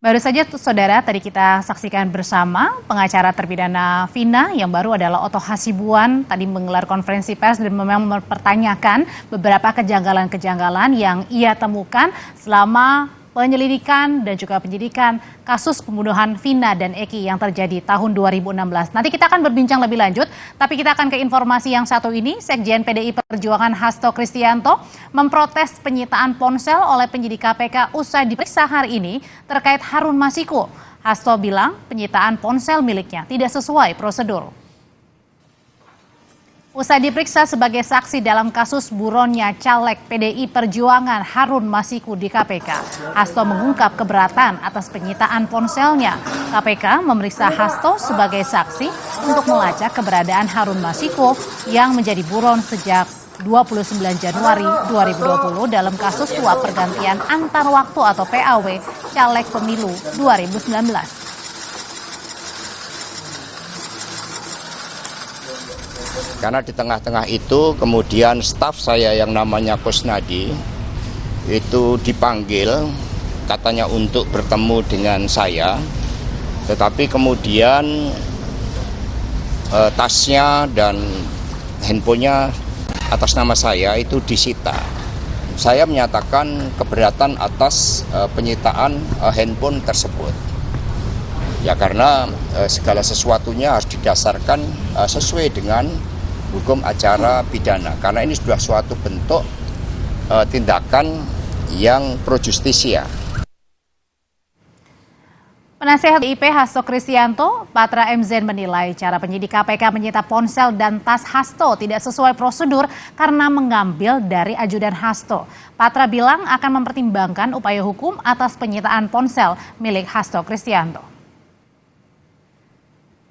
Baru saja saudara tadi kita saksikan bersama pengacara terpidana Vina yang baru adalah Otto Hasibuan tadi menggelar konferensi pers dan memang mempertanyakan beberapa kejanggalan-kejanggalan yang ia temukan selama penyelidikan dan juga penyidikan kasus pembunuhan Vina dan Eki yang terjadi tahun 2016. Nanti kita akan berbincang lebih lanjut, tapi kita akan ke informasi yang satu ini. Sekjen PDI Perjuangan Hasto Kristianto memprotes penyitaan ponsel oleh penyidik KPK usai diperiksa hari ini terkait Harun Masiku. Hasto bilang penyitaan ponsel miliknya tidak sesuai prosedur. Usai diperiksa sebagai saksi dalam kasus buronnya caleg PDI Perjuangan Harun Masiku di KPK, Hasto mengungkap keberatan atas penyitaan ponselnya. KPK memeriksa Hasto sebagai saksi untuk melacak keberadaan Harun Masiku yang menjadi buron sejak 29 Januari 2020 dalam kasus suap pergantian antar waktu atau PAW caleg pemilu 2019. Karena di tengah-tengah itu kemudian staf saya yang namanya Kusnadi itu dipanggil katanya untuk bertemu dengan saya, tetapi kemudian tasnya dan handphonenya atas nama saya itu disita. Saya menyatakan keberatan atas penyitaan handphone tersebut. Ya karena segala sesuatunya harus didasarkan sesuai dengan hukum acara pidana. Karena ini sudah suatu bentuk tindakan yang pro justisia. Penasehat IP Hasto Kristianto, Patra M. Zain menilai cara penyidik KPK menyita ponsel dan tas Hasto tidak sesuai prosedur karena mengambil dari ajudan Hasto. Patra bilang akan mempertimbangkan upaya hukum atas penyitaan ponsel milik Hasto Kristianto.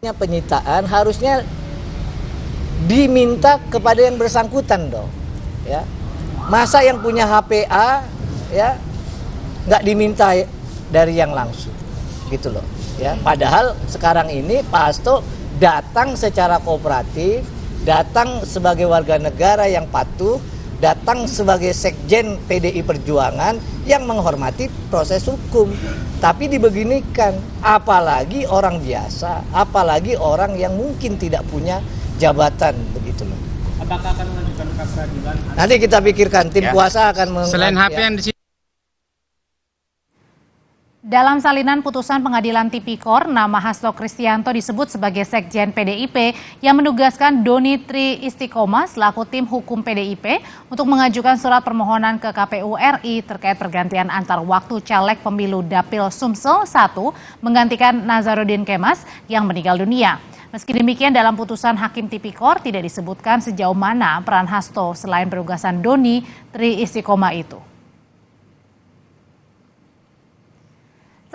Penyitaan harusnya diminta kepada yang bersangkutan dong, ya. Masa yang punya HPA, ya, nggak diminta dari yang langsung, gitu loh, ya. Padahal sekarang ini Pak Hasto datang secara kooperatif, datang sebagai warga negara yang patuh, datang sebagai sekjen PDI Perjuangan yang menghormati proses hukum. Tapi dibeginikan, apalagi orang biasa, apalagi orang yang mungkin tidak punya jabatan, begitu loh. Apakah akan mengajukan pra peradilan? Nanti kita pikirkan, tim kuasa akan Selain HP yang di Dalam salinan putusan pengadilan Tipikor, nama Hasto Kristianto disebut sebagai sekjen PDIP yang menugaskan Doni Tri Istiqomah selaku tim hukum PDIP untuk mengajukan surat permohonan ke KPU RI terkait pergantian antar waktu caleg pemilu Dapil Sumsel 1 menggantikan Nazarudin Kemas yang meninggal dunia. Meski demikian dalam putusan Hakim Tipikor tidak disebutkan sejauh mana peran Hasto selain penugasan Doni Tri Istiqomah itu.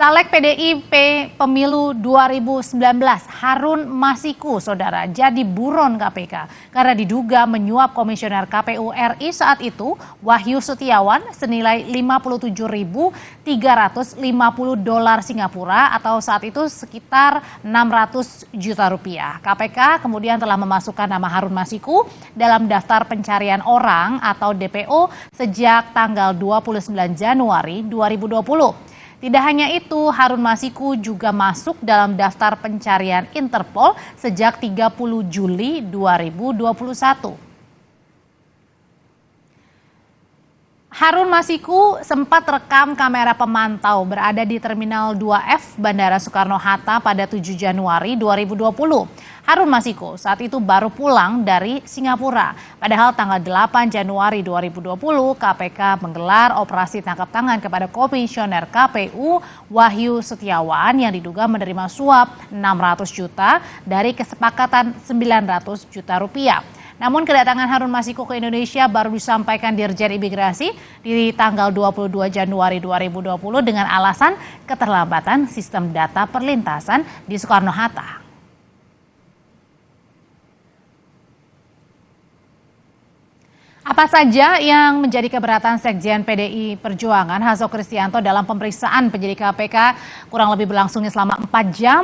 Caleg PDIP Pemilu 2019 Harun Masiku, saudara, jadi buron KPK karena diduga menyuap komisioner KPU RI saat itu, Wahyu Setiawan, senilai 57.350 dolar Singapura atau saat itu sekitar 600 juta rupiah. KPK kemudian telah memasukkan nama Harun Masiku dalam daftar pencarian orang atau DPO sejak tanggal 29 Januari 2020. Tidak hanya itu, Harun Masiku juga masuk dalam daftar pencarian Interpol sejak 30 Juli 2021. Harun Masiku sempat rekam kamera pemantau berada di Terminal 2F Bandara Soekarno-Hatta pada 7 Januari 2020. Harun Masiku saat itu baru pulang dari Singapura. Padahal tanggal 8 Januari 2020 KPK menggelar operasi tangkap tangan kepada komisioner KPU Wahyu Setiawan yang diduga menerima suap 600 juta dari kesepakatan 900 juta rupiah. Namun kedatangan Harun Masiku ke Indonesia baru disampaikan Dirjen Imigrasi di tanggal 22 Januari 2020 dengan alasan keterlambatan sistem data perlintasan di Soekarno-Hatta. Apa saja yang menjadi keberatan Sekjen PDI Perjuangan Hasto Kristianto dalam pemeriksaan penyidik KPK kurang lebih berlangsungnya selama 4 jam?